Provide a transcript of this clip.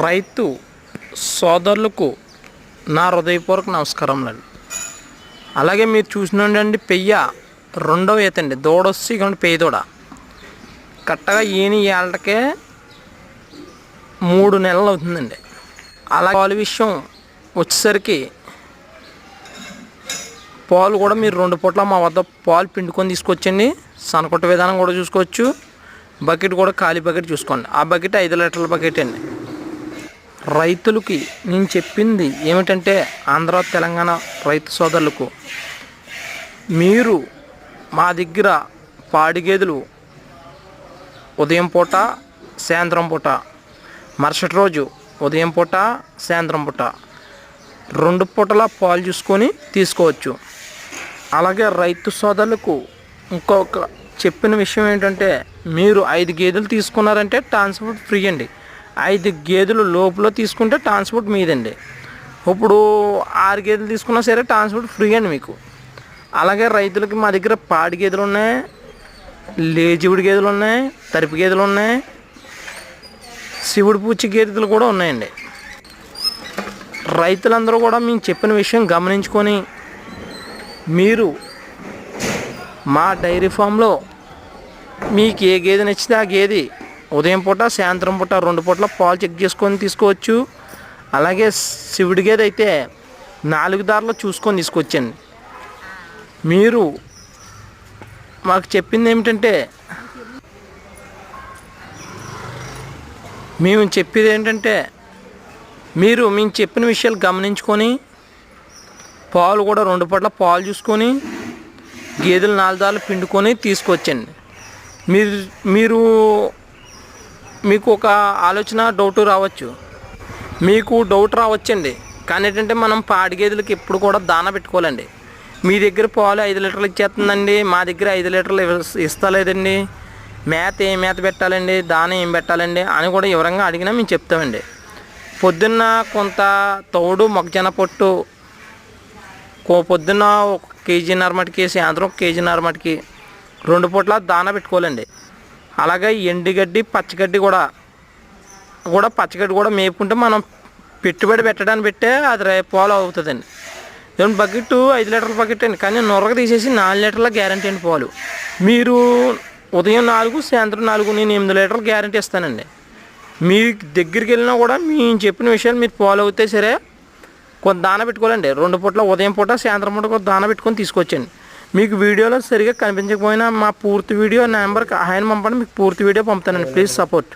రైతు సోదరులకు నా హృదయపూర్వక నమస్కారములండి. అలాగే మీరు చూసినండి పెయ్య రెండవ ఈత అండి. దూడొచ్చి ఇక్కడ పెయ్య దూడ కరెక్ట్గా ఈయన ఏళ్ళకే 3 నెలలు అవుతుందండి. అలాగే పాలు విషయం వచ్చేసరికి పాలు కూడా మీరు 2 పూట్ల మా వద్ద పాలు పిండుకొని తీసుకొచ్చండి. సనకొట్ట విధానం కూడా చూసుకోవచ్చు. బకెట్ కూడా ఖాళీ బకెట్ చూసుకోండి. ఆ బకెట్ 5 లీటర్ల బకెట్ అండి. రైతులకి నేను చెప్పింది ఏమిటంటే, ఆంధ్ర తెలంగాణ రైతు సోదరులకు, మీరు మా దగ్గర పాడి గేదెలు ఉదయం పూట సాయంత్రం పూట, మరుసటి రోజు ఉదయం పూట సాయంత్రం పూట 2 పూటల పాలు చూసుకొని తీసుకోవచ్చు. అలాగే రైతు సోదరులకు ఇంకొక చెప్పిన విషయం ఏంటంటే, మీరు 5 గేదెలు తీసుకున్నారంటే ట్రాన్స్పోర్ట్ ఫ్రీ అండి. 5 గేదెలు లోపల తీసుకుంటే ట్రాన్స్పోర్ట్ మీదండి. ఇప్పుడు 6 గేదెలు తీసుకున్నా సరే ట్రాన్స్పోర్ట్ ఫ్రీ అండి మీకు. అలాగే రైతులకి మా దగ్గర పాడి గేదెలు ఉన్నాయి, లేజివుడి గేదెలు ఉన్నాయి, తరిపి గేదెలు ఉన్నాయి, శివుడి పూచి గేదెలు కూడా ఉన్నాయండి. రైతులందరూ కూడా మేము చెప్పిన విషయం గమనించుకొని మీరు మా డైరీ ఫామ్లో మీకు ఏ గేదె నచ్చితే ఆ గేదె ఉదయం పూట సాయంత్రం పూట 2 పూటల పాలు చెక్ చేసుకొని తీసుకోవచ్చు. అలాగే శివుడి గేదె అయితే 4 దారులు చూసుకొని తీసుకొచ్చండి. మీరు మాకు చెప్పింది ఏమిటంటే, మేము చెప్పిన విషయాలు గమనించుకొని పాలు కూడా 2 పూటల పాలు చూసుకొని గేదెలు 4 దారులు పిండుకొని తీసుకొచ్చండి. మీకు ఒక ఆలోచన డౌట్ రావచ్చు, కానీ ఏంటంటే మనం పాడి గేదెలకి ఎప్పుడు కూడా దానా పెట్టుకోవాలండి. మీ దగ్గర పాలు 5 లీటర్లు ఇచ్చేస్తుందండి, మా దగ్గర 5 లీటర్లు ఇస్తలేదండి, ఏం మేత పెట్టాలండి, దానా ఏం పెట్టాలండి అని కూడా వివరంగా అడిగినా మేము చెప్తామండి. పొద్దున్న కొంత తౌడు మొక్కజొన్న పొట్టు పొద్దున్న 1.5 కేజీ మటుకి, సాయంత్రం 1 కేజీ మటుకి 2 పూట్ల దానా పెట్టుకోవాలండి. అలాగే ఎండుగడ్డి పచ్చగడ్డి కూడా పచ్చగడ్డి కూడా మేపుకుంటే మనం పెట్టుబడి పెట్టడానికి పెట్టే అది పాలు అవుతుందండి. ఏమంటే బకెట్ 5 లీటర్ల బకెట్ అండి, కానీ నొరగ తీసేసి 4 లీటర్ల గ్యారంటీ అండి పాలు. మీరు ఉదయం 4 సాయంత్రం 4 నేను 8 లీటర్ల గ్యారంటీ ఇస్తానండి. మీ దగ్గరికి వెళ్ళినా కూడా మేము చెప్పిన విషయాలు మీరు పాలు అవుతాయి సరే కొంత దానా పెట్టుకోవాలండి. 2 పూట్ల ఉదయం పూట సాయంత్రం పూట కొంత దానా పెట్టుకొని తీసుకొచ్చండి. మీకు వీడియోలో సరిగా కనిపించకపోయినా మా పూర్తి వీడియో నెంబర్కి ఆయన పంపండి, మీకు పూర్తి వీడియో పంపుతానండి. Please support.